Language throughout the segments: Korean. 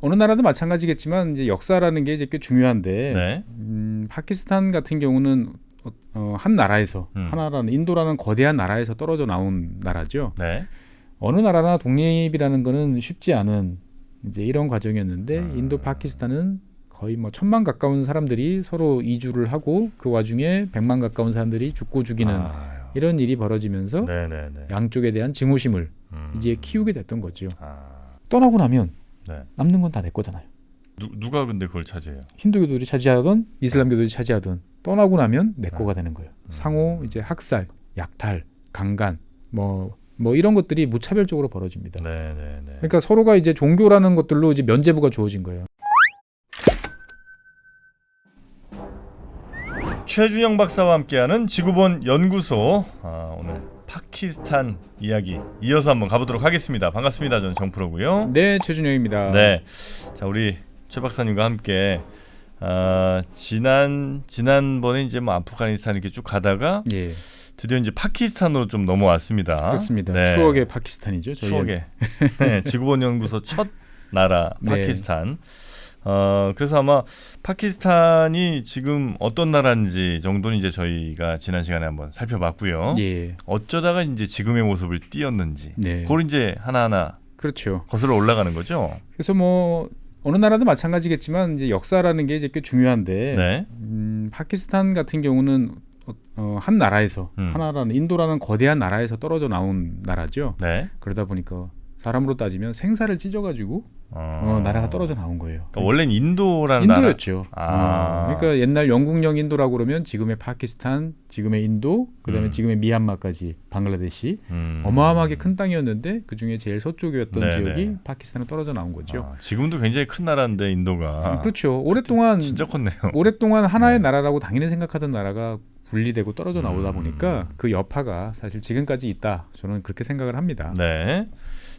어느 나라도 마찬가지겠지만 이제 역사라는 게 이제 꽤 중요한데 네. 파키스탄 같은 경우는 한 나라에서 하나라는 인도라는 거대한 나라에서 떨어져 나온 나라죠. 네. 어느 나라나 독립이라는 거는 쉽지 않은 이제 이런 과정이었는데 인도 파키스탄은 거의 뭐 1,000만 가까운 사람들이 서로 이주를 하고 그 와중에 100만 가까운 사람들이 죽고 죽이는 이런 일이 벌어지면서 네네네. 양쪽에 대한 증오심을 이제 키우게 됐던 거죠. 아. 떠나고 나면 네. 남는 건 다 내 거잖아요. 누가 근데 그걸 차지해요? 힌두교들이 차지하던 이슬람교들이 차지하던 떠나고 나면 내 거가 되는 거예요. 상호 이제 학살, 약탈, 강간 뭐 이런 것들이 무차별적으로 벌어집니다. 네네네. 그러니까 서로가 이제 종교라는 것들로 이제 면죄부가 주어진 거예요. 최준영 박사와 함께하는 지구본 연구소. 오늘 파키스탄 이야기 이어서 한번 가보도록 하겠습니다. 반갑습니다. 저는 정프로고요. 네, 최준영입니다. 네, 자 우리 최 박사님과 함께 지난번에 이제 뭐 아프가니스탄 이렇게 쭉 가다가 예, 드디어 이제 파키스탄으로 좀 넘어왔습니다. 그렇습니다. 네. 추억의 파키스탄이죠. 추억의 네, 지구본 연구소 첫 나라 파키스탄. 그래서 아마 파키스탄이 지금 어떤 나라인지 정도는 이제 저희가 지난 시간에 한번 살펴봤고요. 예, 어쩌다가 이제 지금의 모습을 띄었는지, 네, 그걸 이제 하나하나 그렇죠. 거슬러 올라가는 거죠. 그래서 뭐 어느 나라도 마찬가지겠지만 이제 역사라는 게 이제 꽤 중요한데 네. 파키스탄 같은 경우는 한 나라에서 음. 하나라는 인도라는 거대한 나라에서 떨어져 나온 나라죠. 네. 그러다 보니까 사람으로 따지면 생사를 찢어가지고 나라가 떨어져 나온 거예요. 그러니까 원래는 인도라는 인도였죠. 나라. 그러니까 옛날 영국령 인도라고 그러면 지금의 파키스탄, 지금의 인도, 그다음에 지금의 미얀마까지 방글라데시 어마어마하게 큰 땅이었는데 그 중에 제일 서쪽이었던 네네. 지역이 파키스탄으로 떨어져 나온 거죠. 지금도 굉장히 큰 나라인데 인도가. 그렇죠. 오랫동안 진짜 컸네요. 오랫동안 하나의 나라라고 당연히 생각하던 나라가 분리되고 떨어져 나오다 보니까 그 여파가 사실 지금까지 있다. 저는 그렇게 생각을 합니다. 네.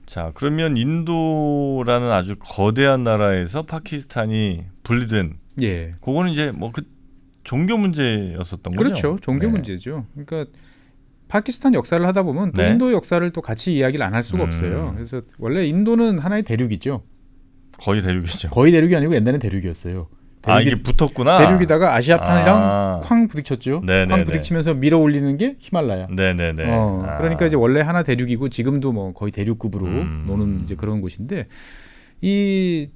자, 그러면 인도라는 아주 거대한 나라에서 파키스탄이 분리된. 예. 그거는 이제 뭐 그 종교 문제였었던 거죠. 그렇죠. 종교 네. 문제죠. 그러니까 파키스탄 역사를 하다 보면 또 네. 인도 역사를 또 같이 이야기를 안 할 수가 없어요. 그래서 원래 인도는 하나의 대륙이죠. 거의 대륙이죠. 거의 대륙이 아니고 옛날엔 대륙이었어요. 이게 붙었구나. 대륙이다가 아시아판이랑 쾅 부딪혔죠. 네네네. 쾅 부딪히면서 밀어 올리는 게 히말라야. 네네네. 그러니까 이제 원래 하나 대륙이고 지금도 뭐 거의 대륙급으로 노는 이제 그런 곳인데 이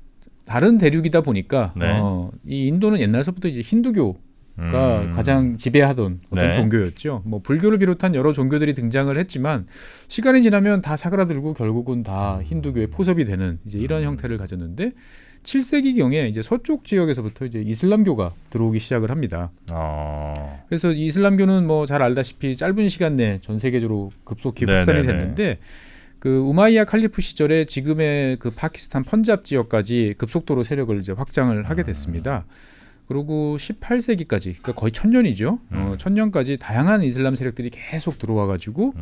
다른 대륙이다 보니까 네. 이 인도는 옛날서부터 이제 힌두교가 가장 지배하던 어떤 네. 종교였죠. 뭐 불교를 비롯한 여러 종교들이 등장을 했지만 시간이 지나면 다 사그라들고 결국은 다 힌두교의 포섭이 되는 이제 이런 형태를 가졌는데 7세기경에 이제 서쪽 지역에서부터 이제 이슬람교가 들어오기 시작을 합니다. 그래서 이슬람교는 뭐 잘 알다시피 짧은 시간 내에 전 세계적으로 급속히 확산이 됐는데 그 우마이야 칼리프 시절에 지금의 그 파키스탄 펀잡 지역까지 급속도로 세력을 이제 확장을 하게 됐습니다. 그리고 18세기까지 그러니까 거의 1000년이죠. 1000년까지 다양한 이슬람 세력들이 계속 들어와가지고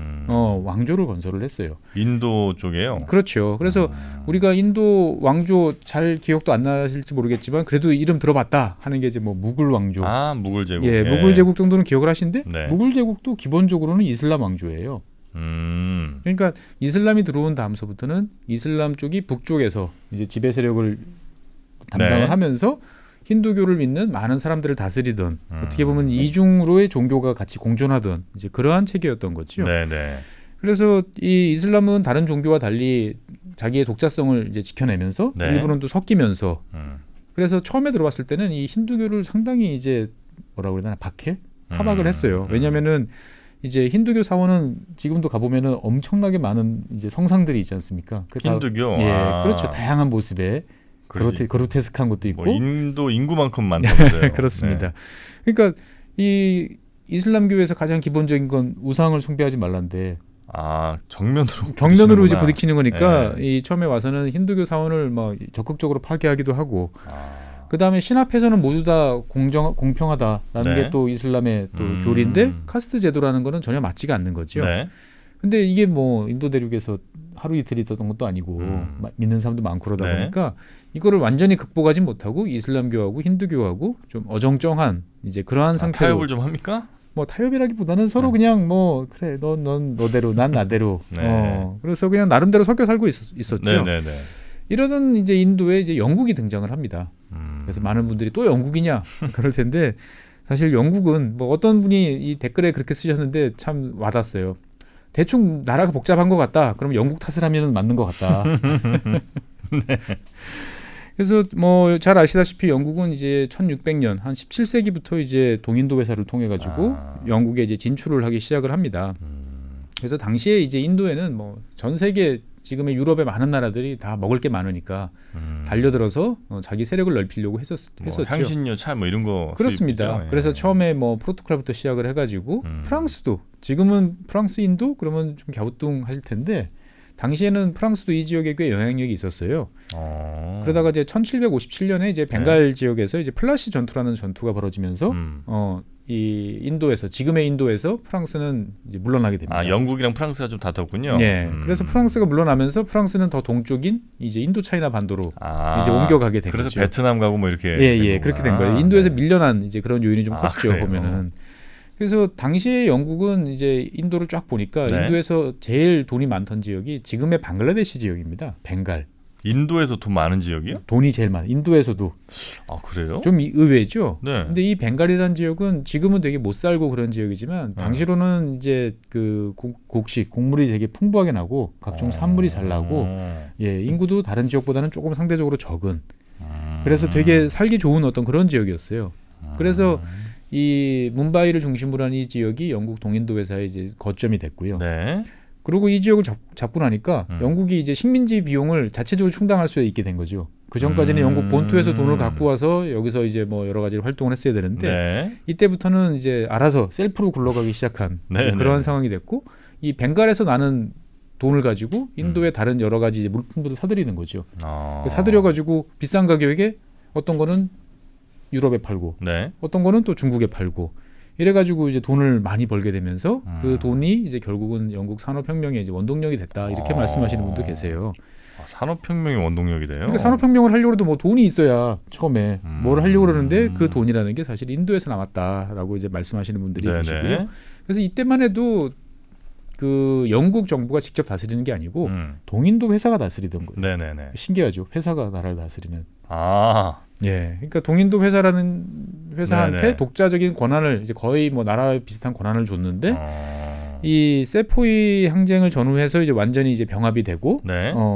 왕조를 건설을 했어요. 인도 쪽에요. 그렇죠. 그래서 우리가 인도 왕조 잘 기억도 안 나실지 모르겠지만 그래도 이름 들어봤다 하는 게 이제 뭐 무굴 왕조. 무굴 제국. 예, 무굴 제국 정도는 기억을 하시는데 네. 무굴 제국도 기본적으로는 이슬람 왕조예요. 그러니까 이슬람이 들어온 다음서부터는 이슬람 쪽이 북쪽에서 이제 지배 세력을 담당을 네. 하면서 힌두교를 믿는 많은 사람들을 다스리던 어떻게 보면 이중으로의 종교가 같이 공존하던 이제 그러한 체계였던 거죠. 네네. 그래서 이 이슬람은 다른 종교와 달리 자기의 독자성을 이제 지켜내면서 네. 일부는 또 섞이면서 그래서 처음에 들어왔을 때는 이 힌두교를 상당히 이제 뭐라고 그래야 되나 타박을 했어요. 왜냐하면은 이제 힌두교 사원은 지금도 가보면은 엄청나게 많은 이제 성상들이 있지 않습니까? 힌두교. 예, 그렇죠. 다양한 모습의 그로테스크한 것도 있고. 뭐 인도 인구만큼 많다면서요. 그렇습니다. 그러니까 이 이슬람교에서 가장 기본적인 건 우상을 숭배하지 말란데. 정면으로 이제 부딪히는 거니까 이 처음에 와서는 힌두교 사원을 막 적극적으로 파괴하기도 하고. 그 다음에 신합해서는 모두 다 공평하다라는 게 또 이슬람의 또 교리인데 카스트 제도라는 거는 전혀 맞지가 않는 거죠. 네. 근데 이게 뭐 인도 대륙에서 하루 이틀 있었던 것도 아니고 믿는 사람도 많고 그러다 보니까 이거를 완전히 극복하지 못하고 이슬람교하고 힌두교하고 좀 어정쩡한 이제 그러한 상태로 타협을 좀 합니까? 뭐 타협이라기보다는 서로 그냥 뭐 그래 넌 너대로 난 나대로 그래서 그냥 나름대로 섞여 살고 있었죠. 네네네. 이러던 이제 인도에 이제 영국이 등장을 합니다. 그래서 많은 분들이 또 영국이냐 그럴 텐데 사실 영국은 뭐 어떤 분이 이 댓글에 그렇게 쓰셨는데 참 와닿았어요. 대충 나라가 복잡한 것 같다. 그럼 영국 탓을 하면 맞는 것 같다. 네. 그래서 뭐 잘 아시다시피 영국은 이제 1600년 한 17세기부터 이제 동인도 회사를 통해 가지고 영국에 이제 진출을 하기 시작을 합니다. 그래서 당시에 이제 인도에는 뭐 전 세계 지금의 유럽의 많은 나라들이 다 먹을 게 많으니까 달려들어서 자기 세력을 넓히려고 했었죠. 향신료, 차 뭐 이런 거 그렇습니다. 수입이죠. 예. 그래서 처음에 뭐 포르투갈부터 시작을 해가지고 프랑스도 지금은 프랑스 인도 그러면 좀 갸우뚱하실 텐데 당시에는 프랑스도 이 지역에 꽤 영향력이 있었어요. 그러다가 이제 1757년에 이제 벵갈 지역에서 이제 플라시 전투라는 전투가 벌어지면서 이 인도에서 지금의 인도에서 프랑스는 이제 물러나게 됩니다. 영국이랑 프랑스가 좀 다퉜군요. 네, 그래서 프랑스가 물러나면서 프랑스는 더 동쪽인 이제 인도 차이나 반도로 이제 옮겨가게 된 그래서 거죠. 베트남 가고 뭐 이렇게 그렇게 된 거예요. 인도에서 밀려난 이제 그런 요인이 좀 컸죠. 그래요? 보면은. 그래서 당시에 영국은 이제 인도를 쫙 보니까 네. 인도에서 제일 돈이 많던 지역이 지금의 방글라데시 지역입니다. 벵갈. 인도에서 돈 많은 지역이요? 돈이 제일 많아. 인도에서도. 그래요? 좀 의외죠. 네. 근데 이 벵갈이라는 지역은 지금은 되게 못 살고 그런 지역이지만 당시로는 이제 그 곡식, 곡물이 되게 풍부하게 나고 각종 산물이 잘 나고 인구도 다른 지역보다는 조금 상대적으로 적은. 그래서 되게 살기 좋은 어떤 그런 지역이었어요. 그래서 이 뭄바이를 중심으로 한 이 지역이 영국 동인도 회사의 이제 거점이 됐고요. 네. 그리고 이 지역을 잡고 나니까 영국이 이제 식민지 비용을 자체적으로 충당할 수 있게 된 거죠. 그 전까지는 영국 본토에서 돈을 갖고 와서 여기서 이제 뭐 여러 가지 활동을 했어야 되는데 이때부터는 이제 알아서 셀프로 굴러가기 시작한 이제 그러한 상황이 됐고 이 벵갈에서 나는 돈을 가지고 인도의 다른 여러 가지 이제 물품들을 사들이는 거죠. 사들여 가지고 비싼 가격에 어떤 거는 유럽에 팔고 어떤 거는 또 중국에 팔고 이래가지고 이제 돈을 많이 벌게 되면서 그 돈이 이제 결국은 영국 산업혁명의 이제 원동력이 됐다 이렇게 말씀하시는 분도 계세요. 산업혁명이 원동력이 돼요? 그러니까 산업혁명을 하려고 해도 뭐 돈이 있어야 처음에 뭘 하려고 그러는데 그 돈이라는 게 사실 인도에서 나왔다라고 이제 말씀하시는 분들이 계시고요. 그래서 이때만 해도 그 영국 정부가 직접 다스리는 게 아니고 동인도 회사가 다스리던 거예요. 네네네. 신기하죠. 회사가 나라를 다스리는. 그러니까 동인도 회사라는 회사한테 독자적인 권한을 이제 거의 뭐 나라 비슷한 권한을 줬는데 이 세포이 항쟁을 전후해서 이제 완전히 이제 병합이 되고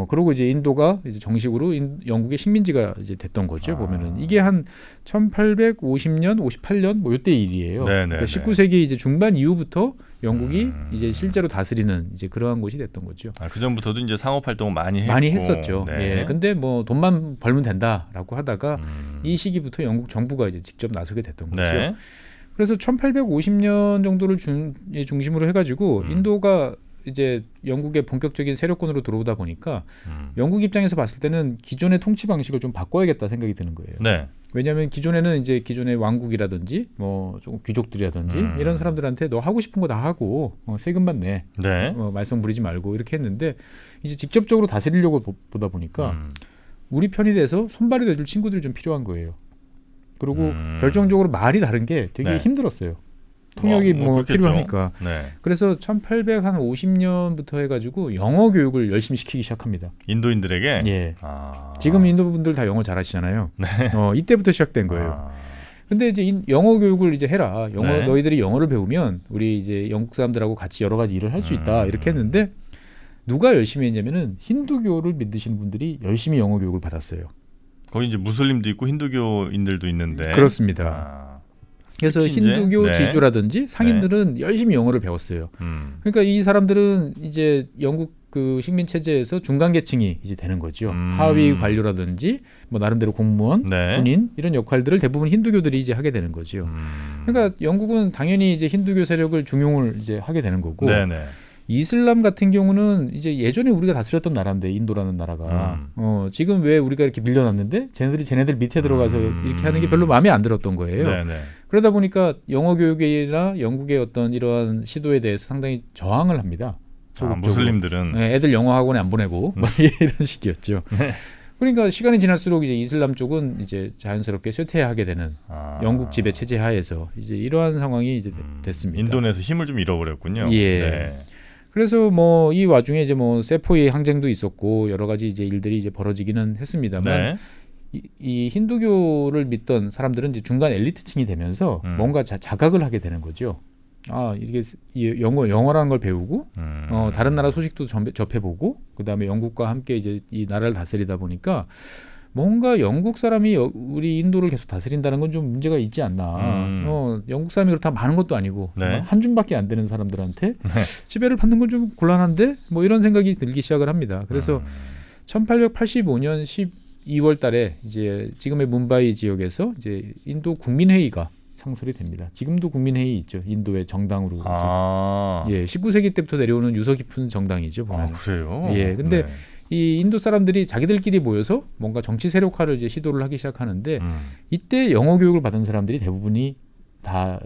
그리고 이제 인도가 이제 정식으로 영국의 식민지가 이제 됐던 거죠. 보면은 이게 한 1850년, 58년 뭐 이때 일이에요. 그러니까 19세기 이제 중반 이후부터 영국이 이제 실제로 다스리는 이제 그러한 곳이 됐던 거죠. 그 전부터도 이제 상업 활동을 많이 했었죠. 근데 뭐 돈만 벌면 된다라고 하다가 이 시기부터 영국 정부가 이제 직접 나서게 됐던 거죠. 그래서 1850년 정도를 중심으로 해가지고 인도가 이제 영국의 본격적인 세력권으로 들어오다 보니까 영국 입장에서 봤을 때는 기존의 통치 방식을 좀 바꿔야겠다 생각이 드는 거예요. 왜냐하면 기존에는 이제 기존의 왕국이라든지 뭐 조금 귀족들이라든지 이런 사람들한테 너 하고 싶은 거 다 하고 세금만 내, 말썽 부리지 말고 이렇게 했는데 이제 직접적으로 다스리려고 보다 보니까 우리 편이 돼서 손발이 돼줄 친구들이 좀 필요한 거예요. 그리고 결정적으로 말이 다른 게 되게 힘들었어요. 통역이 뭐 필요하니까. 그래서 1850년부터 해가지고 영어 교육을 열심히 시키기 시작합니다. 인도인들에게? 지금 인도 분들 다 영어 잘하시잖아요. 이때부터 시작된 거예요. 근데 이제 영어 교육을 이제 해라. 너희들이 영어를 배우면 우리 이제 영국 사람들하고 같이 여러 가지 일을 할 수 있다. 이렇게 했는데 누가 열심히 했냐면은 힌두교를 믿으시는 분들이 열심히 영어 교육을 받았어요. 거기 이제 무슬림도 있고 힌두교인들도 있는데. 그렇습니다. 그래서 힌두교 지주라든지 상인들은 열심히 영어를 배웠어요. 그러니까 이 사람들은 이제 영국 그 식민 체제에서 중간 계층이 이제 되는 거죠. 하위 관료라든지 뭐 나름대로 공무원, 군인 이런 역할들을 대부분 힌두교들이 이제 하게 되는 거죠. 그러니까 영국은 당연히 이제 힌두교 세력을 중용을 이제 하게 되는 거고. 이슬람 같은 경우는 이제 예전에 우리가 다스렸던 나라인데 인도라는 나라가 지금 왜 우리가 이렇게 밀려났는데 쟤네들 밑에 들어가서 이렇게 하는 게 별로 마음에 안 들었던 거예요. 그러다 보니까 영어 교육이나 영국의 어떤 이러한 시도에 대해서 상당히 저항을 합니다. 무슬림들은 애들 영어 학원에 안 보내고 뭐 이런 식이었죠. 그러니까 시간이 지날수록 이제 이슬람 쪽은 이제 자연스럽게 쇠퇴하게 되는 영국 지배 체제 하에서 이제 이러한 상황이 이제 됐습니다. 인도네에서 힘을 좀 잃어버렸군요. 그래서 뭐 이 와중에 이제 뭐 세포의 항쟁도 있었고 여러 가지 이제 일들이 이제 벌어지기는 했습니다만 네. 이 힌두교를 믿던 사람들은 이제 중간 엘리트층이 되면서 뭔가 자각을 하게 되는 거죠. 아 이게 영어라는 걸 배우고 다른 나라 소식도 접해보고 그다음에 영국과 함께 이제 이 나라를 다스리다 보니까 뭔가 영국 사람이 우리 인도를 계속 다스린다는 건 좀 문제가 있지 않나. 영국 사람이 그렇다 많은 것도 아니고 네. 한 줌밖에 안 되는 사람들한테 지배를 받는 건 좀 곤란한데 뭐 이런 생각이 들기 시작을 합니다. 그래서 1885년 12월 달에 이제 지금의 뭄바이 지역에서 이제 인도 국민회의가 창설이 됩니다. 지금도 국민회의 있죠. 인도의 정당으로. 예, 19세기 때부터 내려오는 유서 깊은 정당이죠. 보면. 그래요? 예, 근데 네. 이 인도 사람들이 자기들끼리 모여서 뭔가 정치 세력화를 이제 시도를 하기 시작하는데 이때 영어 교육을 받은 사람들이 대부분이 다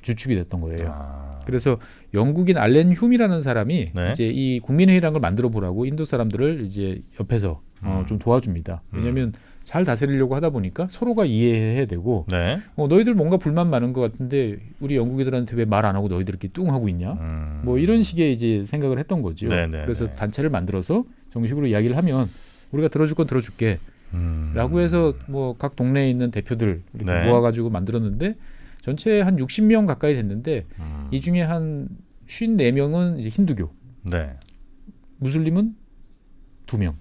주축이 됐던 거예요. 그래서 영국인 알렌 흉이라는 사람이 네. 이제 이 국민회의라는 걸 만들어 보라고 인도 사람들을 이제 옆에서 좀 도와줍니다. 왜냐하면 잘 다스리려고 하다 보니까 서로가 이해해야 되고 네. 너희들 뭔가 불만 많은 것 같은데 우리 영국인들한테 왜 말 안 하고 너희들 이렇게 뚱하고 있냐? 뭐 이런 식의 이제 생각을 했던 거죠. 네네네. 그래서 단체를 만들어서 정식으로 이야기를 하면 우리가 들어줄 건 들어줄게. 라고 해서 뭐 각 동네에 있는 대표들 이렇게 네. 모아가지고 만들었는데 전체 한 60명 가까이 됐는데 이 중에 한 54명은 이제 힌두교, 네. 무슬림은 2명.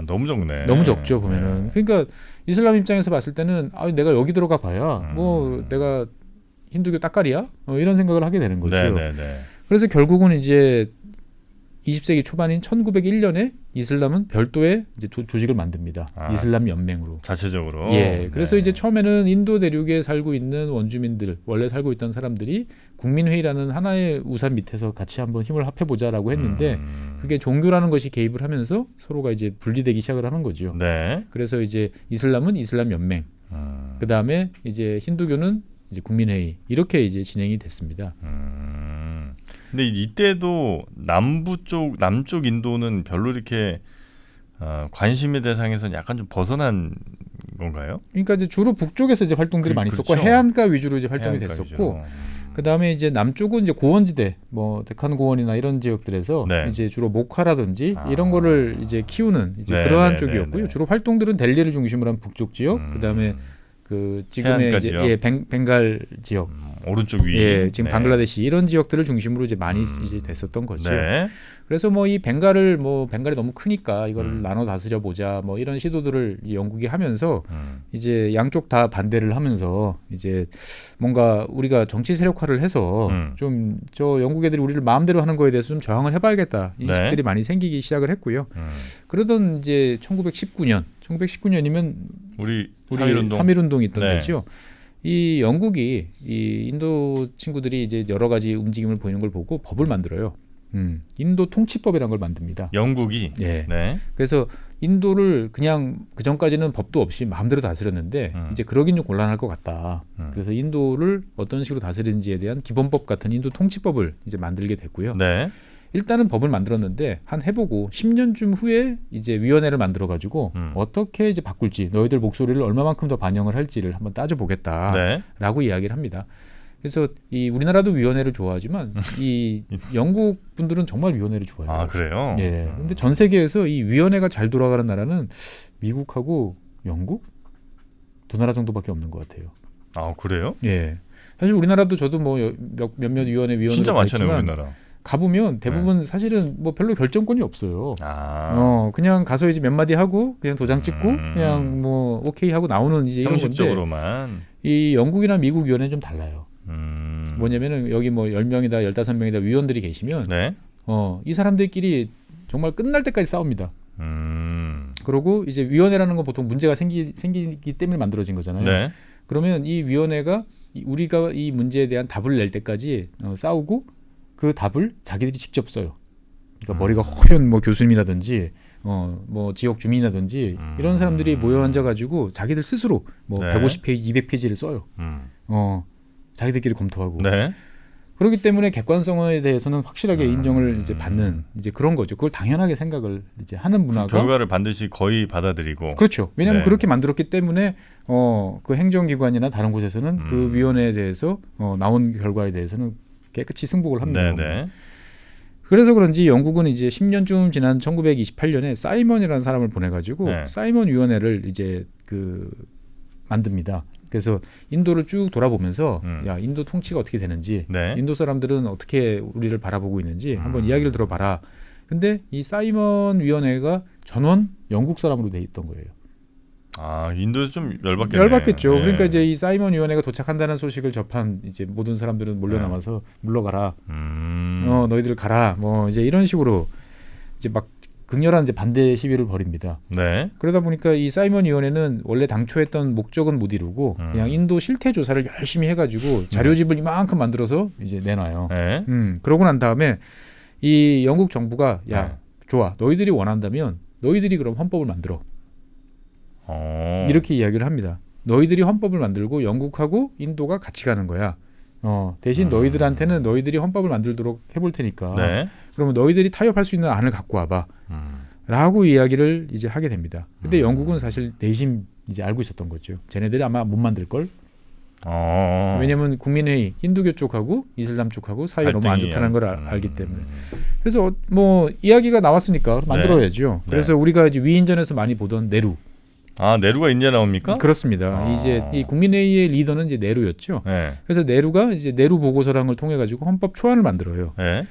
너무 적네. 너무 적죠 보면은. 그러니까 이슬람 입장에서 봤을 때는 내가 여기 들어가 봐야 뭐 내가 힌두교 따까리야? 이런 생각을 하게 되는 거죠. 네네네. 그래서 결국은 이제 20세기 초반인 1901년에 이슬람은 별도의 이제 조직을 만듭니다. 이슬람 연맹으로. 자체적으로. 예. 그래서 네. 이제 처음에는 인도 대륙에 살고 있는 원주민들, 원래 살고 있던 사람들이 국민회의라는 하나의 우산 밑에서 같이 한번 힘을 합해보자라고 했는데 그게 종교라는 것이 개입을 하면서 서로가 이제 분리되기 시작을 하는 거죠. 네. 그래서 이제 이슬람은 이슬람 연맹, 그 다음에 이제 힌두교는 이제 국민회의 이렇게 이제 진행이 됐습니다. 근데 이때도 남쪽 인도는 별로 이렇게 관심의 대상에서는 약간 좀 벗어난 건가요? 그러니까 이제 주로 북쪽에서 이제 활동들이 많이 있었고 그렇죠. 해안가 위주로 이제 활동이 해안가 됐었고 위주로. 그 다음에 이제 남쪽은 이제 고원지대, 뭐 데칸 고원이나 이런 지역들에서 네. 이제 주로 목화라든지 이런 거를 이제 키우는 이제 네, 그러한 네, 쪽이었고요. 네, 네. 주로 활동들은 델리를 중심으로 한 북쪽 지역, 그 다음에 그 지금의 해안가 이제 지역. 벤갈 지역, 오른쪽 위. 예, 지금 네. 방글라데시 이런 지역들을 중심으로 이제 많이 이제 됐었던 거죠. 네. 그래서 뭐 이 벵갈이 너무 크니까 이거를 나눠 다스려 보자 뭐 이런 시도들을 이 영국이 하면서 이제 양쪽 다 반대를 하면서 이제 뭔가 우리가 정치 세력화를 해서 좀 저 영국 애들이 우리를 마음대로 하는 거에 대해서 좀 저항을 해봐야겠다 인식들이 네. 많이 생기기 시작을 했고요. 그러던 이제 1919년이면 우리 우리 3.1운동. 3.1운동이 있던 네. 때죠. 이 영국이 이 인도 친구들이 이제 여러 가지 움직임을 보이는 걸 보고 법을 만들어요. 인도 통치법이라는 걸 만듭니다. 영국이. 예. 네. 그래서 인도를 그냥 그 전까지는 법도 없이 마음대로 다스렸는데 이제 그러긴 좀 곤란할 것 같다. 그래서 인도를 어떤 식으로 다스리는지에 대한 기본법 같은 인도 통치법을 이제 만들게 됐고요. 네. 일단은 법을 만들었는데 한 해보고 10년쯤 후에 이제 위원회를 만들어 가지고 어떻게 이제 바꿀지 너희들 목소리를 얼마만큼 더 반영을 할지를 한번 따져보겠다라고 네. 이야기를 합니다. 그래서 이 우리나라도 위원회를 좋아하지만 이 영국 분들은 정말 위원회를 좋아해요. 그래요? 예. 근데 전 세계에서 이 위원회가 잘 돌아가는 나라는 미국하고 영국 두 나라 정도밖에 없는 것 같아요. 그래요? 예. 사실 우리나라도 저도 뭐 몇몇 위원회로 진짜 많잖아요, 있지만 우리나라. 가보면 대부분 사실은 뭐 별로 결정권이 없어요. 그냥 가서 이제 몇 마디 하고 그냥 도장 찍고 그냥 뭐 오케이 하고 나오는 이제 이런 건데 형식적으로만. 이 영국이나 미국 위원회는 좀 달라요. 뭐냐면은 여기 뭐 10명이다 15명이다 위원들이 계시면 네. 이 사람들끼리 정말 끝날 때까지 싸웁니다. 그러고 이제 위원회라는 건 보통 문제가 생기기 때문에 만들어진 거잖아요. 네. 그러면 이 위원회가 우리가 이 문제에 대한 답을 낼 때까지 싸우고 그 답을 자기들이 직접 써요. 그러니까 머리가 허연 뭐 교수님이라든지 뭐 지역 주민이라든지 이런 사람들이 모여 앉아 가지고 자기들 스스로 뭐 네. 150페이지, 200페이지를 써요. 자기들끼리 검토하고. 네. 그렇기 때문에 객관성에 대해서는 확실하게 인정을 이제 받는 이제 그런 거죠. 그걸 당연하게 생각을 이제 하는 문화가 결과를 반드시 거의 받아들이고. 그렇죠. 왜냐하면 네. 그렇게 만들었기 때문에 그 행정기관이나 다른 곳에서는 그 위원회에 대해서 나온 결과에 대해서는 깨끗이 승복을 합니다. 네네. 그래서 그런지 영국은 이제 10년쯤 지난 1928년에 사이먼이라는 사람을 보내가지고 네. 사이먼 위원회를 이제 만듭니다. 그래서 인도를 쭉 돌아보면서 야 인도 통치가 어떻게 되는지, 네. 인도 사람들은 어떻게 우리를 바라보고 있는지 한번 이야기를 들어봐라. 근데 이 사이먼 위원회가 전원 영국 사람으로 돼 있던 거예요. 아, 인도에서 좀 열받겠네. 열받겠죠. 네. 그러니까 이제 이 사이먼 위원회가 도착한다는 소식을 접한 이제 모든 사람들은 몰려나와서 물러가라. 너희들 가라. 뭐 이제 이런 식으로 이제 막 극렬한 이제 반대 시위를 벌입니다. 네. 그러다 보니까 이 사이먼 위원회는 원래 당초 했던 목적은 못 이루고 그냥 인도 실태 조사를 열심히 해가지고 자료집을 이만큼 만들어서 이제 내놔요. 네. 그러고 난 다음에 이 영국 정부가 야 네. 좋아 너희들이 원한다면 너희들이 그럼 헌법을 만들어. 이렇게 이야기를 합니다. 너희들이 헌법을 만들고 영국하고 인도가 같이 가는 거야. 대신 너희들한테는 너희들이 헌법을 만들도록 해볼 테니까. 네. 그러면 너희들이 타협할 수 있는 안을 갖고 와봐. 라고 이야기를 이제 하게 됩니다. 근데 영국은 사실 내심 이제 알고 있었던 거죠. 쟤네들이 아마 못 만들 걸. 왜냐하면 국민회의 힌두교 쪽하고 이슬람 쪽하고 사이가 너무 안 좋다는 걸 알기 때문에. 그래서 뭐 이야기가 나왔으니까 만들어야죠. 그래서 우리가 이제 위인전에서 많이 보던 네루. 아, 네루가 인디아 나옵니까? 그렇습니다. 이제 이 국민회의의 리더는 이제 네루였죠. 네. 그래서 네루가 이제 네루 보고서라는 걸 통해 가지고 헌법 초안을 만들어요. 네.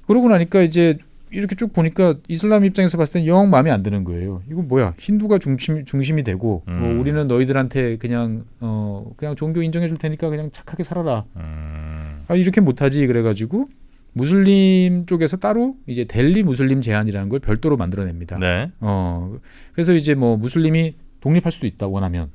그러고 나니까 이제 이렇게 쭉 보니까 이슬람 입장에서 봤을 땐 영 마음에 안 드는 거예요. 이거 뭐야? 힌두가 중심이 되고 우리는 너희들한테 그냥 종교 인정해 줄 테니까 그냥 착하게 살아라. 아, 이렇게 못하지. 그래가지고 무슬림 쪽에서 따로 이제 델리 무슬림 제안이라는 걸 별도로 만들어냅니다. 네. 그래서 이제 뭐 무슬림이 독립할 수도 있다 원하면.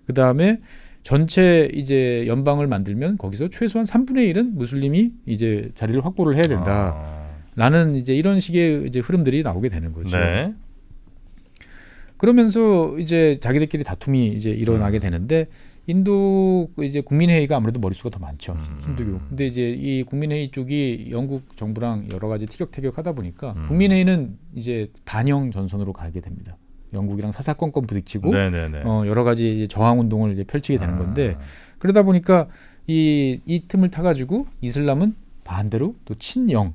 그 다음에 전체 이제 연방을 만들면 거기서 최소한 3분의 1은 무슬림이 이제 자리를 확보를 해야 된다. 라는 이제 이런 식의 이제 흐름들이 나오게 되는 거죠. 네. 그러면서 이제 자기들끼리 다툼이 이제 일어나게 되는데 인도 이제 국민회의가 아무래도 머릿수가 더 많죠. 힌두교. 근데 이제 이 국민회의 쪽이 영국 정부랑 여러 가지 티격태격하다 보니까 국민회의는 이제 반영 전선으로 가게 됩니다. 영국이랑 사사건건 부딪히고 여러 가지 이제 저항 운동을 이제 펼치게 되는 건데 그러다 보니까 이 틈을 타가지고 이슬람은 반대로 또 친영.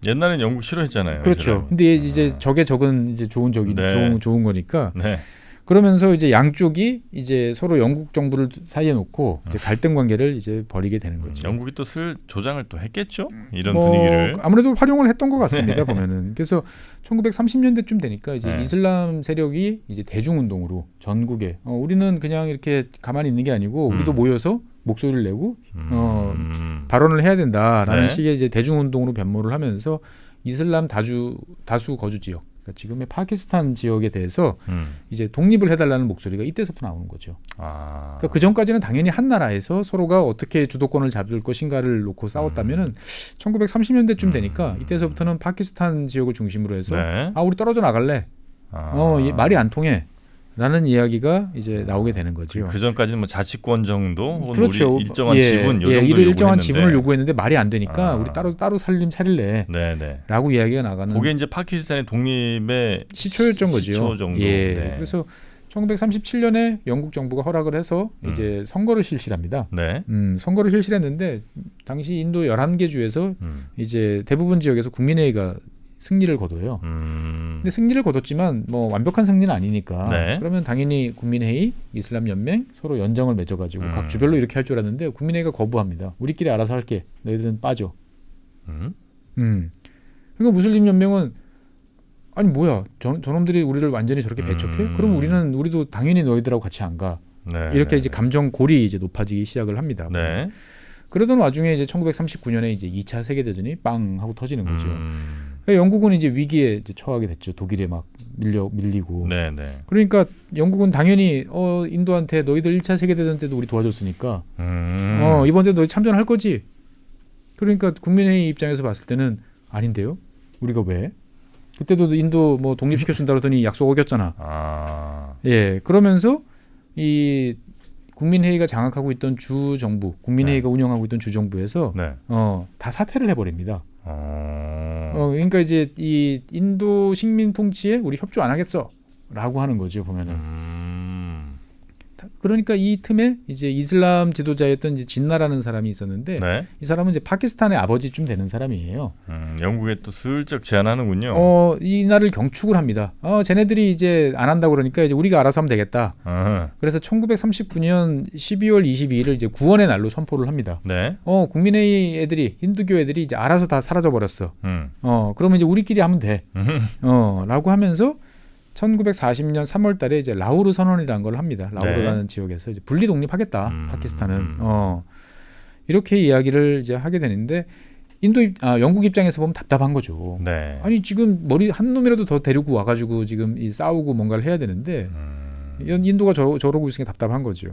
옛날엔 영국 싫어했잖아요. 그렇죠. 이슬람. 근데 이제 적의 적은 이제 좋은 적이 좋은 거니까. 네. 그러면서 이제 양쪽이 이제 서로 영국 정부를 사이에 놓고 이제 갈등 관계를 이제 벌이게 되는 거죠. 영국이 또 슬 조장을 또 했겠죠. 이런 뭐 분위기를. 아무래도 활용을 했던 것 같습니다. 보면은. 그래서 1930년대쯤 되니까 이제 이슬람 세력이 이제 대중 운동으로 전국에 우리는 그냥 이렇게 가만히 있는 게 아니고 우리도 모여서 목소리를 내고 발언을 해야 된다라는 식의 이제 대중 운동으로 변모를 하면서 이슬람 다수 거주 지역, 그러니까 지금의 파키스탄 지역에 대해서 이제 독립을 해달라는 목소리가 이때서부터 나오는 거죠. 그러니까 그 전까지는 당연히 한 나라에서 서로가 어떻게 주도권을 잡을 것인가를 놓고 싸웠다면은 1930년대쯤 되니까 이때서부터는 파키스탄 지역을 중심으로 해서 우리 떨어져 나갈래. 말이 안 통해. 라는 이야기가 이제 나오게 되는 거죠. 그 전까지는 뭐 자치권 정도, 그렇죠. 우리 일정한 지분, 요 정도 일정한 지분을 요구했는데 말이 안 되니까 우리 따로 살림 차릴래.라고 이야기가 나가는. 그게 이제 파키스탄의 독립의 시초였던 거죠. 시초 정도. 그래서 1937년에 영국 정부가 허락을 해서 이제 선거를 실시합니다. 선거를 실시했는데 당시 인도 11개 주에서 이제 대부분 지역에서 국민회의가 승리를 거둬요. 근데 승리를 거뒀지만 뭐 완벽한 승리는 아니니까 그러면 당연히 국민회의, 이슬람 연맹 서로 연정을 맺어가지고 각 주별로 이렇게 할 줄 알았는데 국민회의가 거부합니다. 우리끼리 알아서 할게. 너희들은 빠져. 그러니까 무슬림 연맹은 아니 뭐야 저놈들이 우리를 완전히 저렇게 배척해? 그럼 우리도 당연히 너희들하고 같이 안 가. 이렇게 이제 감정 골이 이제 높아지기 시작을 합니다. 그러던 와중에 이제 1939년에 이제 2차 세계 대전이 빵 하고 터지는 거죠. 영국은 이제 위기에 이제 처하게 됐죠. 독일에 막 밀리고. 그러니까 영국은 당연히 인도한테 너희들 1차 세계 대전 때도 우리 도와줬으니까 이번 때도 너희 참전할 거지. 그러니까 국민회의 입장에서 봤을 때는 아닌데요. 우리가 왜? 그때도 인도 뭐 독립시켜 준다 그러더니 약속 어겼잖아. 그러면서 이 국민회의가 장악하고 있던 주 정부, 국민회의가 운영하고 있던 주 정부에서 다 사퇴를 해버립니다. 그러니까 이제 이 인도 식민 통치에 우리 협조 안 하겠어라고 하는 거죠 보면은. 그러니까 이 틈에 이제 이슬람 지도자였던 이제 진나라는 사람이 있었는데 네. 이 사람은 이제 파키스탄의 아버지쯤 되는 사람이에요. 영국에 또 슬쩍 제안하는군요. 이 나라를 경축을 합니다. 쟤네들이 이제 안 한다고 그러니까 이제 우리가 알아서 하면 되겠다. 그래서 1939년 12월 22일을 이제 구원의 날로 선포를 합니다. 네. 국민회의 애들이 힌두교 애들이 이제 알아서 다 사라져 버렸어. 그러면 이제 우리끼리 하면 돼. 라고 하면서 1940년 3월 달에 이제 라우르 선언이라는 걸 합니다. 라우르라는 네. 지역에서 이제 분리 독립하겠다. 파키스탄은. 이렇게 이야기를 이제 하게 되는데 영국 입장에서 보면 답답한 거죠. 네. 아니 지금 머리 한 놈이라도 더 데리고 와가지고 지금 이 싸우고 뭔가를 해야 되는데 인도가 저러고 있으니까 답답한 거죠.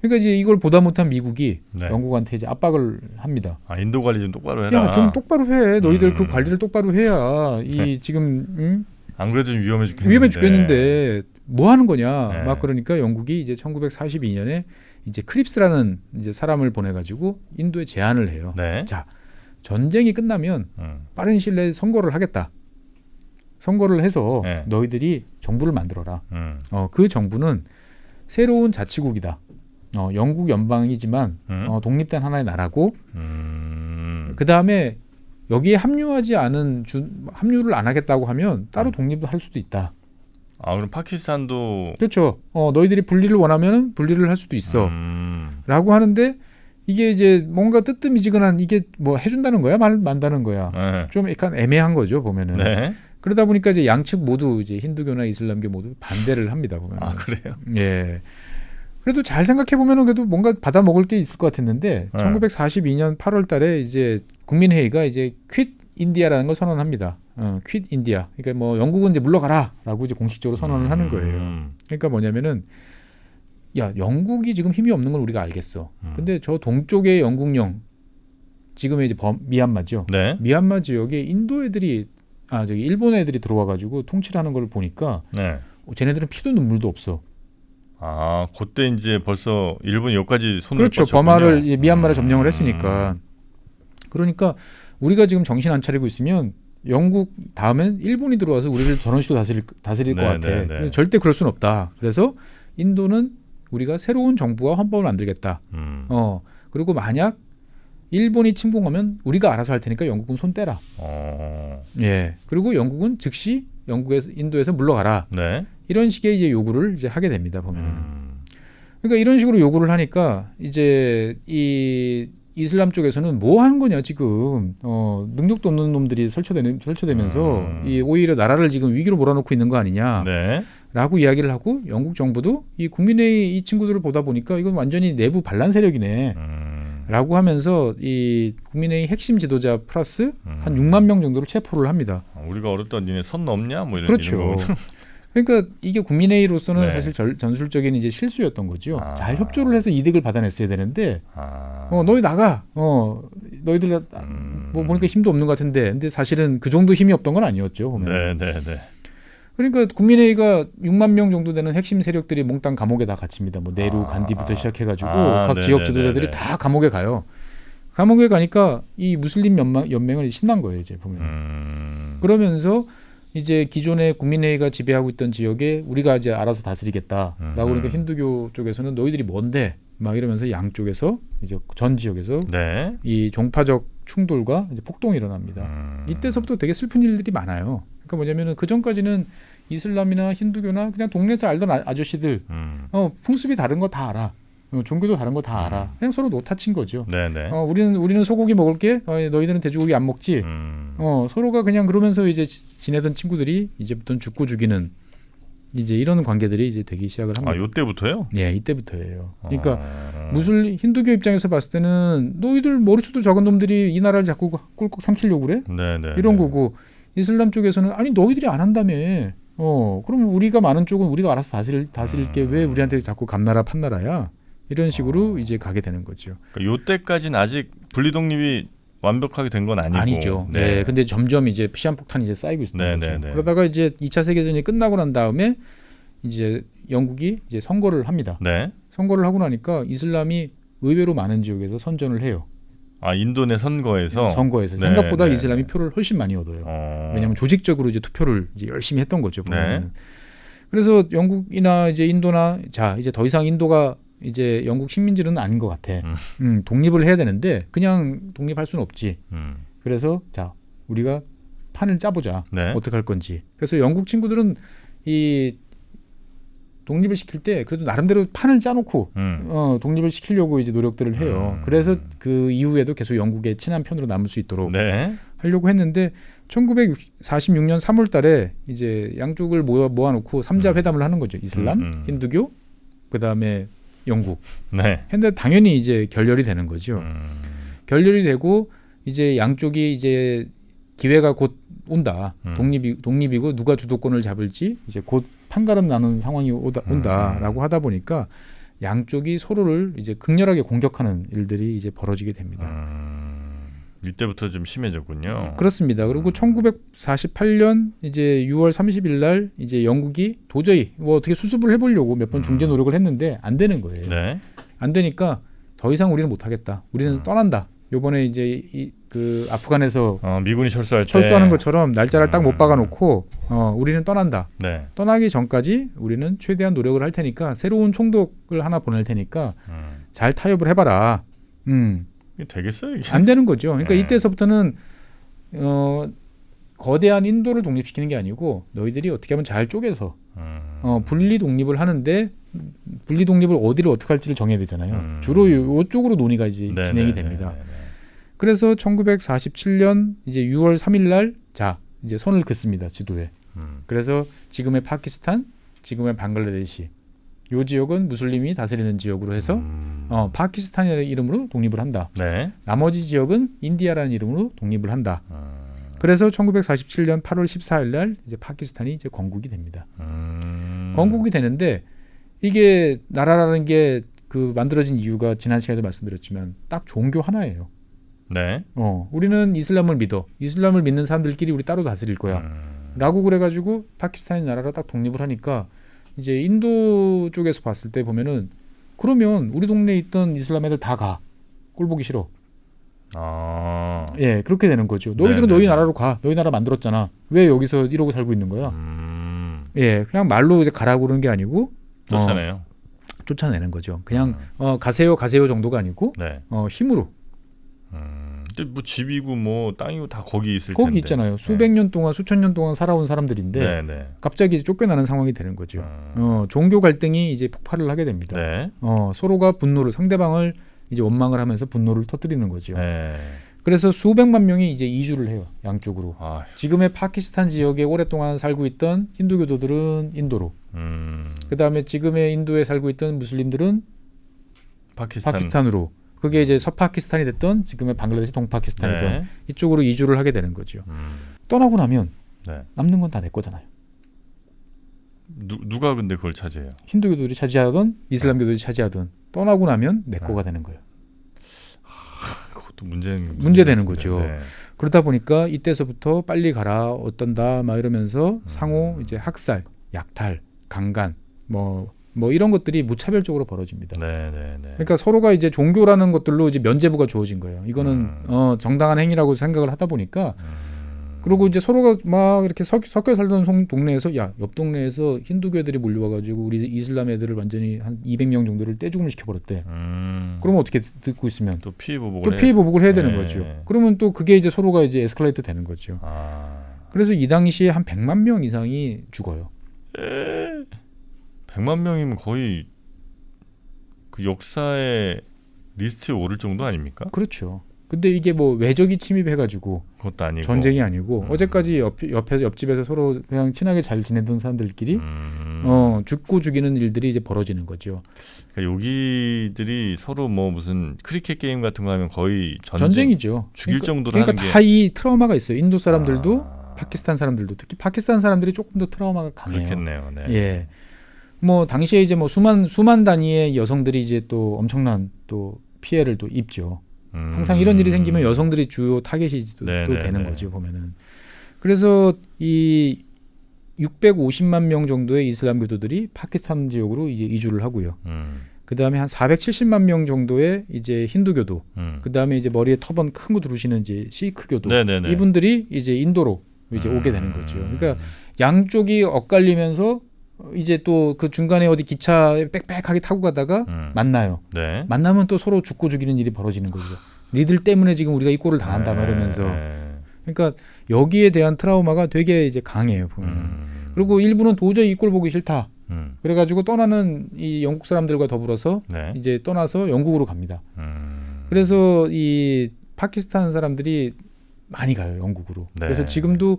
그러니까 이제 이걸 보다 못한 미국이 네. 영국한테 이제 압박을 합니다. 인도 관리 좀 똑바로 해라. 야, 좀 똑바로 해. 너희들 그 관리를 똑바로 해야 이 지금 안 그래도 좀 위험해 죽겠는데 뭐 하는 거냐. 네. 막 그러니까 영국이 이제 1942년에 이제 크립스라는 이제 사람을 보내가지고 인도에 제안을 해요. 네. 자, 전쟁이 끝나면 빠른 시일 내에 선거를 하겠다. 선거를 해서 네. 너희들이 정부를 만들어라. 그 정부는 새로운 자치국이다. 영국 연방이지만 독립된 하나의 나라고 그 다음에 여기에 합류를 안 하겠다고 하면 따로 독립도 할 수도 있다. 그럼 파키스탄도 그렇죠. 너희들이 분리를 원하면 분리를 할 수도 있어. 라고 하는데 이게 이제 뭔가 뜨뜻미지근한 이게 뭐 해준다는 거야, 만다는 거야. 네. 좀 약간 애매한 거죠 보면은. 네. 그러다 보니까 이제 양측 모두 이제 힌두교나 이슬람교 모두 반대를 합니다 보면. 그래요? 예. 그래도 잘 생각해 보면은 그래도 뭔가 받아 먹을 게 있을 것 같았는데 1942년 8월달에 이제 국민회의가 이제 퀴트 인디아라는 걸 선언합니다. 퀴트 인디아. 그러니까 뭐 영국은 이제 물러가라라고 이제 공식적으로 선언을 하는 거예요. 그러니까 뭐냐면은 야 영국이 지금 힘이 없는 걸 우리가 알겠어. 근데 저 동쪽의 영국령 지금의 이제 미얀마죠. 네. 미얀마 지역에 인도 애들이 일본 애들이 들어와가지고 통치를 하는 걸 보니까 네. 쟤네들은 피도 눈물도 없어. 그때 이제 벌써 일본이 여기까지 손을 그렇죠. 뻗쳤군요. 버마를 미얀마를 점령을 했으니까. 그러니까 우리가 지금 정신 안 차리고 있으면 영국 다음엔 일본이 들어와서 우리를 저런 식으로 다스릴 것 같아. 네. 절대 그럴 수는 없다. 그래서 인도는 우리가 새로운 정부와 헌법을 만들겠다. 그리고 만약 일본이 침공하면 우리가 알아서 할 테니까 영국은 손 떼라. 예. 그리고 영국은 즉시 인도에서 물러가라. 네. 이런 식의 이제 요구를 이제 하게 됩니다. 보면은. 그러니까 이런 식으로 요구를 하니까 이제 이 이슬람 쪽에서는 뭐 하는 거냐 지금 능력도 없는 놈들이 설쳐되면서 오히려 나라를 지금 위기로 몰아넣고 있는 거 아니냐라고 네. 이야기를 하고 영국 정부도 이 국민회의 이 친구들을 보다 보니까 이건 완전히 내부 반란 세력이네. 라고 하면서 이 국민회의 핵심 지도자 플러스 한 6만 명 정도를 체포를 합니다. 우리가 어렵다 니네 선 넘냐 뭐 이런. 그렇죠. 그러니까 이게 국민회의로서는 네. 사실 전술적인 이제 실수였던 거죠. 잘 협조를 해서 이득을 받아냈어야 되는데 너희 나가. 너희들 뭐 보니까 힘도 없는 것 같은데 근데 사실은 그 정도 힘이 없던 건 아니었죠. 보면. 네. 그러니까 국민회의가 6만 명 정도 되는 핵심 세력들이 몽땅 감옥에 다 갇힙니다. 뭐 네루, 간디부터 시작해가지고 각 지역 지도자들이 다 감옥에 가요. 감옥에 가니까 이 무슬림 연맹을 신난 거예요. 이제 보면. 그러면서 이제 기존의 국민회의가 지배하고 있던 지역에 우리가 이제 알아서 다스리겠다라고 그러니까 힌두교 쪽에서는 너희들이 뭔데 막 이러면서 양쪽에서 이제 전 지역에서 네. 이 종파적 충돌과 이제 폭동이 일어납니다. 이때서부터 되게 슬픈 일들이 많아요. 그러니까 뭐냐면은 그 전까지는 이슬람이나 힌두교나 그냥 동네에서 알던 아저씨들 풍습이 다른 거 다 알아. 종교도 다른 거 다 알아. 그냥 서로 노타친 거죠. 네네. 우리는 소고기 먹을게. 너희들은 돼지고기 안 먹지. 서로가 그냥 그러면서 이제 지내던 친구들이 이제부터는 죽고 죽이는 이제 이런 관계들이 이제 되기 시작을 합니다. 이때부터요? 네, 이때부터예요. 그러니까 힌두교 입장에서 봤을 때는 너희들 머리수도 적은 놈들이 이 나라를 자꾸 꿀꺽 삼키려고 그래? 네네. 이런 거고 이슬람 쪽에서는 아니 너희들이 안 한다며. 그럼 우리가 많은 쪽은 우리가 알아서 다스릴게 왜 우리한테 자꾸 감나라 판나라야? 이런 식으로 이제 가게 되는 거죠. 그러니까 요때까지는 아직 분리독립이 완벽하게 된 건 아니죠. 네. 근데 점점 이제 시한폭탄이 이제 쌓이고 있었던 거죠. 네. 그러다가 이제 2차 세계대전이 끝나고 난 다음에 이제 영국이 이제 선거를 합니다. 네. 선거를 하고 나니까 이슬람이 의외로 많은 지역에서 선전을 해요. 인도 내 선거에서 생각보다 이슬람이 표를 훨씬 많이 얻어요. 왜냐하면 조직적으로 이제 투표를 이제 열심히 했던 거죠. 보면. 그래서 영국이나 이제 인도나 자 이제 더 이상 인도가 이제 영국 식민지는 아닌 것 같아. 독립을 해야 되는데 그냥 독립할 수는 없지. 그래서 자 우리가 판을 짜보자. 네. 어떻게 할 건지. 그래서 영국 친구들은 이 독립을 시킬 때 그래도 나름대로 판을 짜놓고 독립을 시키려고 이제 노력들을 해요. 그래서 그 이후에도 계속 영국의 친한 편으로 남을 수 있도록 네. 하려고 했는데 1946년 3월달에 이제 양쪽을 모아놓고 3자 회담을 하는 거죠. 이슬람, 힌두교, 그 다음에 영국. 네. 했는데 당연히 이제 결렬이 되는 거죠. 결렬이 되고 이제 양쪽이 이제 기회가 곧 온다. 독립이고 누가 주도권을 잡을지 이제 곧 판가름 나는 상황이 온다라고 하다 보니까 양쪽이 서로를 이제 극렬하게 공격하는 일들이 이제 벌어지게 됩니다. 이때부터 좀 심해졌군요. 그렇습니다. 그리고 1948년 이제 6월 30일 날 이제 영국이 도저히 뭐 어떻게 수습을 해보려고 몇 번 중재 노력을 했는데 안 되는 거예요. 네. 안 되니까 더 이상 우리는 못하겠다. 우리는 떠난다. 요번에 이제 그 아프간에서 미군이 철수하는 것처럼 날짜를 딱 못 박아놓고 우리는 떠난다. 네. 떠나기 전까지 우리는 최대한 노력을 할 테니까 새로운 총독을 하나 보낼 테니까 잘 타협을 해봐라. 이게 되겠어요? 이게? 안 되는 거죠. 그러니까 이때서부터는 거대한 인도를 독립시키는 게 아니고 너희들이 어떻게 하면 잘 쪼개서 분리 독립을 하는데 분리 독립을 어디를 어떻게 할지를 정해야 되잖아요. 주로 이쪽으로 논의가 이제 진행이 됩니다. 그래서 1947년 이제 6월 3일 날 자 이제 선을 긋습니다. 지도에. 그래서 지금의 파키스탄, 지금의 방글라데시 요 지역은 무슬림이 다스리는 지역으로 해서 파키스탄이라는 이름으로 독립을 한다. 네. 나머지 지역은 인디아라는 이름으로 독립을 한다. 그래서 1947년 8월 14일 날 이제 파키스탄이 이제 건국이 됩니다. 건국이 되는데 이게 나라라는 게 그 만들어진 이유가 지난 시간에도 말씀드렸지만 딱 종교 하나예요. 네. 우리는 이슬람을 믿어. 이슬람을 믿는 사람들끼리 우리 따로 다스릴 거야. 라고 그래가지고 파키스탄이 나라가 딱 독립을 하니까 이제 인도 쪽에서 봤을 때 보면은 그러면 우리 동네에 있던 이슬람 애들 다 가. 꼴 보기 싫어. 예, 그렇게 되는 거죠. 너희들은 너희 나라로 가. 너희 나라 만들었잖아. 왜 여기서 이러고 살고 있는 거야? 예, 그냥 말로 이제 가라고 그러는 게 아니고 쫓아내요. 쫓아내는 거죠. 그냥 가세요 정도가 아니고 네. 힘으로. 근데 뭐 집이고 뭐 땅이고 다 거기 있을 거기 텐데. 있잖아요. 수백 년 동안 수천 년 동안 살아온 사람들인데 네. 갑자기 쫓겨나는 상황이 되는 거죠. 종교 갈등이 이제 폭발을 하게 됩니다. 네. 서로가 분노를 상대방을 이제 원망을 하면서 분노를 터뜨리는 거죠. 네. 그래서 수백만 명이 이제 이주를 해요. 양쪽으로. 아휴. 지금의 파키스탄 지역에 오랫동안 살고 있던 힌두교도들은 인도로. 그다음에 지금의 인도에 살고 있던 무슬림들은 파키스탄으로. 그게 이제 서파키스탄이 됐던 지금의 방글라데시 동파키스탄이든 네. 이쪽으로 이주를 하게 되는 거죠. 떠나고 나면 네. 남는 건 다 내 거잖아요. 누가 근데 그걸 차지해요? 힌두교들이 차지하든 이슬람교들이 차지하든 떠나고 나면 내 거가 되는 거예요. 그것도 문제 되는 거죠. 네. 그러다 보니까 이때서부터 빨리 가라 어떤다 막 이러면서 상호 이제 학살, 약탈, 강간 뭐 이런 것들이 무차별적으로 벌어집니다. 네. 그러니까 서로가 이제 종교라는 것들로 이제 면죄부가 주어진 거예요. 이거는 정당한 행위라고 생각을 하다 보니까 그리고 이제 서로가 막 이렇게 섞여 살던 동네에서 야, 옆 동네에서 힌두교들이 몰려와가지고 우리 이슬람 애들을 완전히 한 200명 정도를 떼죽음을 시켜버렸대. 그러면 어떻게 듣고 있으면 또 피해 보복을 해야 되는 거죠. 그러면 또 그게 이제 서로가 이제 에스컬레이트 되는 거죠. 그래서 이 당시에 한 100만 명 이상이 죽어요. 100만 명이면 거의 그 역사의 리스트에 오를 정도 아닙니까? 그렇죠. 근데 이게 뭐 외적이 침입해가지고 그것도 아니고 전쟁이 아니고 어제까지 옆집에서 서로 그냥 친하게 잘 지내던 사람들끼리 죽고 죽이는 일들이 이제 벌어지는 거죠. 그러니까 여기들이 서로 뭐 무슨 크리켓 게임 같은 거 하면 거의 전쟁이죠. 죽일 정도로 그러니까 하는 게 다 이 트라우마가 있어요. 인도 사람들도 파키스탄 사람들도 특히 파키스탄 사람들이 조금 더 트라우마가 강해요. 그렇겠네요. 네. 예. 뭐 당시에 이제 뭐 수만 단위의 여성들이 이제 또 엄청난 또 피해를 또 입죠. 항상 이런 일이 생기면 여성들이 주요 타겟이 또 되는 거죠, 보면은. 그래서 이 650만 명 정도의 이슬람 교도들이 파키스탄 지역으로 이제 이주를 하고요. 그다음에 한 470만 명 정도의 이제 힌두교도, 그다음에 이제 머리에 터번 큰 거 두르시는 이제 시크교도, 이분들이 이제 인도로 이제 오게 되는 거죠. 그러니까 양쪽이 엇갈리면서 이제 또 그 중간에 어디 기차에 빽빽하게 타고 가다가 만나요. 네. 만나면 또 서로 죽고 죽이는 일이 벌어지는 거죠. 니들 때문에 지금 우리가 이 꼴을 당한다 말하면서. 그러니까 여기에 대한 트라우마가 되게 이제 강해요 보면은. 그리고 일부는 도저히 이 꼴 보기 싫다. 그래가지고 떠나는 이 영국 사람들과 더불어서 네. 이제 떠나서 영국으로 갑니다. 그래서 이 파키스탄 사람들이 많이 가요 영국으로. 네. 그래서 지금도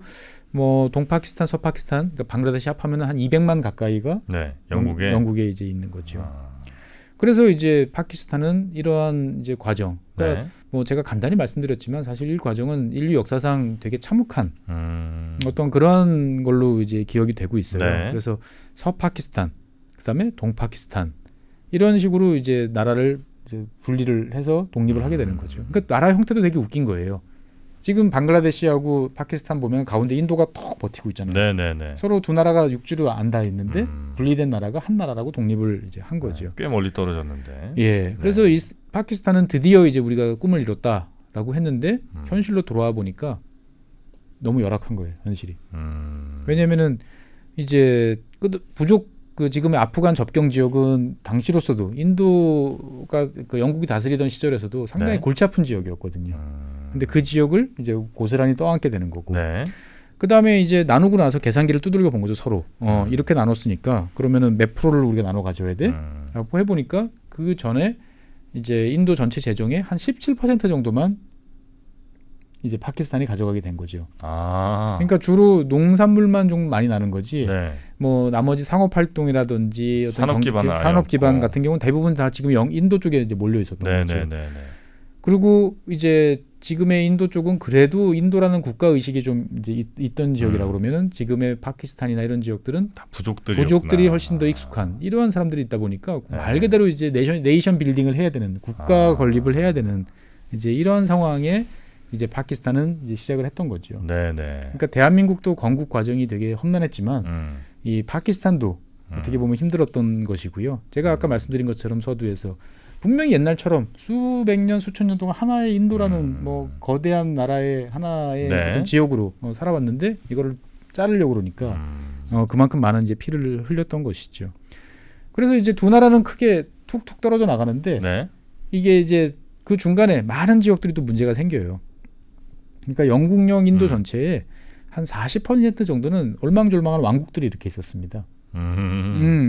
뭐 동파키스탄, 서파키스탄, 그러니까 방글라데시 합하면 한 200만 가까이가 네. 영국에. 영국에 이제 있는 거죠. 그래서 이제 파키스탄은 이러한 이제 과정. 그러니까 네. 뭐 제가 간단히 말씀드렸지만 사실 이 과정은 인류 역사상 되게 참혹한 어떤 그런 걸로 이제 기억이 되고 있어요. 네. 그래서 서파키스탄, 그다음에 동파키스탄 이런 식으로 이제 나라를 이제 분리를 해서 독립을 하게 되는 거죠. 그러니까 나라 형태도 되게 웃긴 거예요. 지금 방글라데시하고 파키스탄 보면 가운데 인도가 턱 버티고 있잖아요. 네네네. 서로 두 나라가 육지로 안 닿아 있는데 분리된 나라가 한 나라라고 독립을 이제 한 거죠. 꽤 멀리 떨어졌는데. 예, 그래서 이 파키스탄은 드디어 이제 우리가 꿈을 이뤘다라고 했는데 현실로 돌아와 보니까 너무 열악한 거예요, 현실이. 왜냐하면은 이제 부족 그 지금의 아프간 접경 지역은 당시로서도 인도가 그 영국이 다스리던 시절에서도 상당히 네. 골치 아픈 지역이었거든요. 근데 그 지역을 이제 고스란히 떠안게 되는 거고. 네. 그 다음에 이제 나누고 나서 계산기를 두들겨 본 거죠 서로. 이렇게 나눴으니까 그러면은 몇 프로를 우리가 나눠 가져야 돼? 라고 해보니까 그 전에 이제 인도 전체 재정의 한 17% 정도만 이제 파키스탄이 가져가게 된 거죠. 아. 그러니까 주로 농산물만 좀 많이 나는 거지. 네. 뭐 나머지 상업 활동이라든지 어떤 산업 기반은 아예 산업 기반 없고. 같은 경우는 대부분 다 지금 인도 쪽에 이제 몰려 있었던 거죠. 네네네. 그리고 이제 지금의 인도 쪽은 그래도 인도라는 국가 의식이 좀 이제 있던 지역이라고 그러면은 지금의 파키스탄이나 이런 지역들은 다 부족들이. 부족들이 훨씬 더 익숙한 이러한 사람들이 있다 보니까 말 그대로 이제 네이션 빌딩을 해야 되는 국가 건립을 해야 되는 이제 이러한 상황에 이제 파키스탄은 이제 시작을 했던 거죠. 네네. 그러니까 대한민국도 건국 과정이 되게 험난했지만 이 파키스탄도 어떻게 보면 힘들었던 것이고요. 제가 아까 말씀드린 것처럼 서두에서 분명히 옛날처럼 수백 년, 수천 년 동안 하나의 인도라는 뭐 거대한 나라의 하나의 네. 어떤 지역으로 살아왔는데 이거를 자르려고 그러니까 그만큼 많은 이제 피를 흘렸던 것이죠. 그래서 이제 두 나라는 크게 툭툭 떨어져 나가는데 네. 이게 이제 그 중간에 많은 지역들이 또 문제가 생겨요. 그러니까 영국령 인도 전체에 한 40% 정도는 얼망졸망한 왕국들이 이렇게 있었습니다.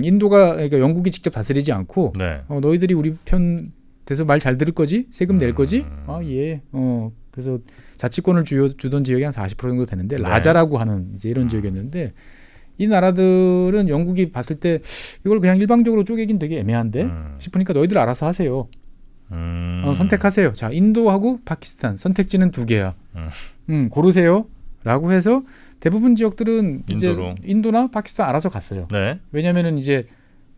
인도가 그러니까 영국이 직접 다스리지 않고 네. 너희들이 우리 편 돼서 말 잘 들을 거지? 세금 낼 거지? 아 예. 그래서 자치권을 주던 지역이 한 40% 정도 되는데 네. 라자라고 하는 이제 이런 지역이었는데 이 나라들은 영국이 봤을 때 이걸 그냥 일방적으로 쪼개긴 되게 애매한데 싶으니까 너희들 알아서 하세요. 선택하세요. 자, 인도하고 파키스탄 선택지는 두 개야. 고르세요.라고 해서 대부분 지역들은 이제 인도로. 인도나 파키스탄 알아서 갔어요. 네. 왜냐면은 이제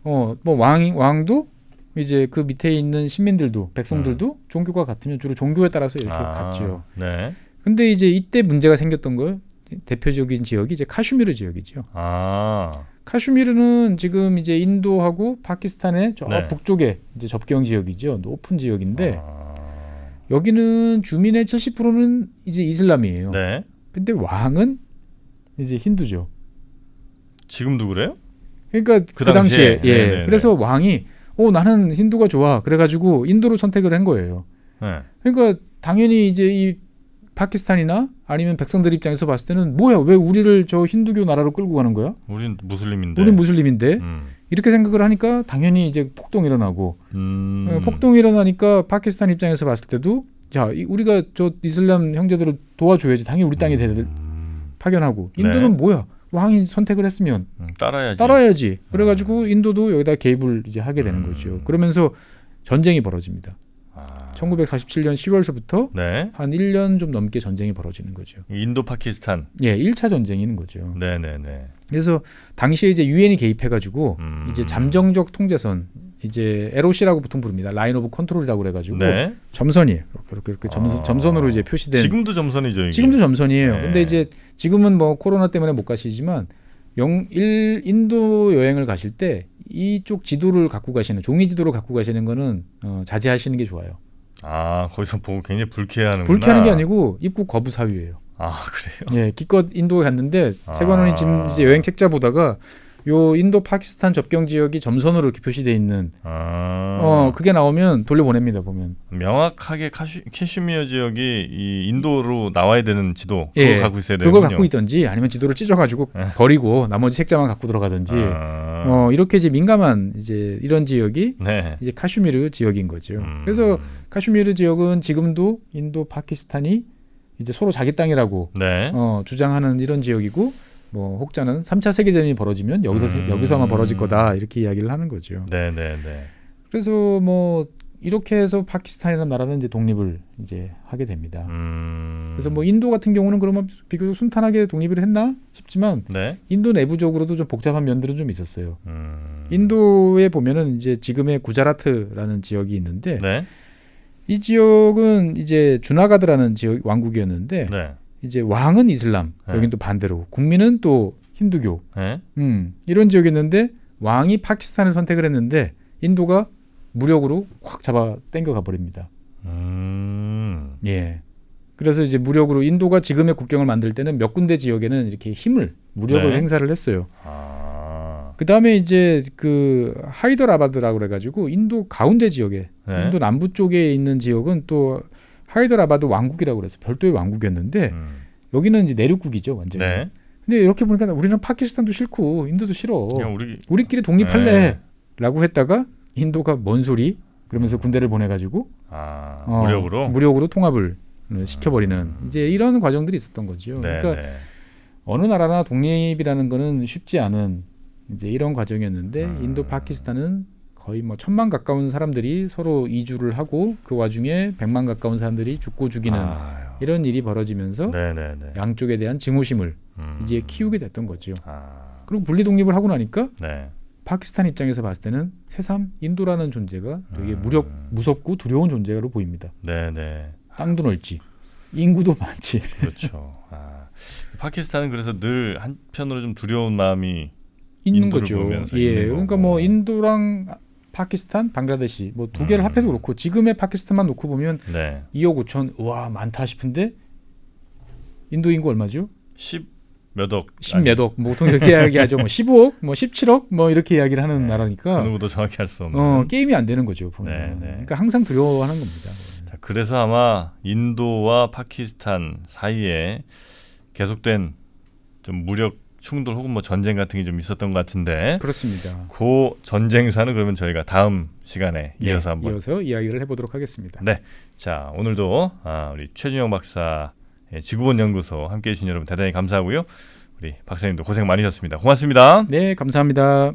뭐 왕도 이제 그 밑에 있는 시민들도 백성들도 종교가 같으면 주로 종교에 따라서 이렇게 갔죠. 네. 근데 이제 이때 문제가 생겼던 거예요. 대표적인 지역이 이제 카슈미르 지역이죠. 아. 카슈미르는 지금 이제 인도하고 파키스탄의 저 네. 북쪽에 이제 접경 지역이죠. 높은 지역인데 여기는 주민의 70%는 이제 이슬람이에요. 네. 근데 왕은 이제 힌두죠. 지금도 그래요? 그러니까 그 당시에 예. 네네네. 그래서 왕이 나는 힌두가 좋아. 그래가지고 인도를 선택을 한 거예요. 네. 그러니까 당연히 이제 이 파키스탄이나 아니면 백성들 입장에서 봤을 때는 뭐야 왜 우리를 저 힌두교 나라로 끌고 가는 거야? 우린 무슬림인데. 우린 무슬림인데 이렇게 생각을 하니까 당연히 이제 폭동이 일어나고 폭동이 일어나니까 파키스탄 입장에서 봤을 때도 자 우리가 저 이슬람 형제들을 도와줘야지 당연히 우리 땅에 파견하고 인도는 네. 뭐야 왕이 선택을 했으면 따라야지. 그래가지고 인도도 여기다 개입을 이제 하게 되는 거죠. 그러면서 전쟁이 벌어집니다. 1947년 10월서부터 네. 한 1년 좀 넘게 전쟁이 벌어지는 거죠. 인도 파키스탄. 예, 1차 전쟁인 거죠. 네네네. 그래서 당시에 이제 유엔이 개입해가지고 이제 잠정적 통제선 이제 LOC라고 보통 부릅니다. 라인 오브 컨트롤이라고 그래가지고 네. 점선이에요. 이렇게 점선으로 이제 표시된. 지금도 점선이죠. 이게. 지금도 점선이에요. 네. 근데 이제 지금은 뭐 코로나 때문에 못 가시지만 인도 여행을 가실 때 이쪽 지도를 갖고 가시는 종이 지도를 갖고 가시는 거는 자제하시는 게 좋아요. 아 거기서 보고 굉장히 불쾌해하는구나. 불쾌하는 게 아니고 입국 거부 사유예요. 아 그래요? 예, 기껏 인도에 갔는데 세관원이 지금 이제 여행 책자 보다가 요 인도 파키스탄 접경 지역이 점선으로 이렇게 표시되어 있는 그게 나오면 돌려보냅니다. 보면 명확하게 캐슈미어 지역이 이 인도로 나와야 되는 지도 그걸 예, 갖고 있어야 되는군요. 그걸 갖고 있던지 아니면 지도를 찢어가지고 버리고 나머지 색자만 갖고 들어가든지 이렇게 이제 민감한 이제 이런 지역이 네. 이제 카슈미르 지역인 거죠. 그래서 카슈미르 지역은 지금도 인도 파키스탄이 이제 서로 자기 땅이라고 네. 주장하는 이런 지역이고 뭐 혹자는 3차 세계대전이 벌어지면 여기서만 벌어질 거다 이렇게 이야기를 하는 거죠. 네. 그래서 뭐 이렇게 해서 파키스탄이라는 나라는 이제 독립을 이제 하게 됩니다. 그래서 뭐 인도 같은 경우는 그러면 비교적 순탄하게 독립을 했나 싶지만 네. 인도 내부적으로도 좀 복잡한 면들은 좀 있었어요. 인도에 보면은 이제 지금의 구자라트라는 지역이 있는데 네. 이 지역은 이제 주나가드라는 지역 왕국이었는데 네. 이제 왕은 이슬람, 네. 여긴 또 반대로 국민은 또 힌두교, 네. 이런 지역이었는데 왕이 파키스탄을 선택을 했는데 인도가 무력으로 확 잡아 당겨가 버립니다. 예. 그래서 이제 무력으로 인도가 지금의 국경을 만들 때는 몇 군데 지역에는 이렇게 무력을 네. 행사를 했어요. 그 다음에 이제 그 하이더라바드라고 그래가지고 인도 가운데 지역에 네. 인도 남부 쪽에 있는 지역은 또 하이더라바드 왕국이라고 그래서 별도의 왕국이었는데 여기는 이제 내륙국이죠 완전히. 네. 근데 이렇게 보니까 우리는 파키스탄도 싫고 인도도 싫어. 그냥 우리끼리 독립할래라고 했다가 인도가 뭔 소리? 그러면서 군대를 보내가지고 무력으로 통합을 시켜버리는 이제 이런 과정들이 있었던 거죠. 네, 그러니까 네. 어느 나라나 독립이라는 거는 쉽지 않은 이제 이런 과정이었는데 인도 파키스탄은 거의 뭐 1000만 가까운 사람들이 서로 이주를 하고 그 와중에 100만 가까운 사람들이 죽고 죽이는 이런 일이 벌어지면서 양쪽에 대한 증오심을 이제 키우게 됐던 거죠. 그리고 분리 독립을 하고 나니까 네. 파키스탄 입장에서 봤을 때는 새삼 인도라는 존재가 되게 무섭고 두려운 존재로 보입니다. 네. 땅도 넓지, 인구도 많지. 그렇죠. 파키스탄은 그래서 늘 한편으로 좀 두려운 마음이 있는 거죠. 예, 있는 그러니까 뭐 인도랑 파키스탄, 방글라데시 뭐 두 개를 합해도 그렇고 지금의 파키스탄만 놓고 보면 2억 5천 와 많다 싶은데 인도 인구 얼마죠? 10몇 억. 10몇 억. 뭐 보통 이렇게 이야기하죠. 뭐 15억, 뭐 17억 뭐 이렇게 이야기를 하는 나라니까. 그 누구도 정확히 할 수 없는. 게임이 안 되는 거죠. 보면. 그러니까 항상 두려워하는 겁니다. 자, 그래서 아마 인도와 파키스탄 사이에 계속된 좀 무력 충돌 혹은 뭐 전쟁 같은 게 좀 있었던 것 같은데. 그렇습니다. 그 전쟁사는 그러면 저희가 다음 시간에 이어서 한번 이어서 이야기를 해보도록 하겠습니다. 네, 자 오늘도 우리 최준영 박사 지구본 연구소 함께해 주신 여러분 대단히 감사하고요. 우리 박사님도 고생 많으셨습니다. 고맙습니다. 네, 감사합니다.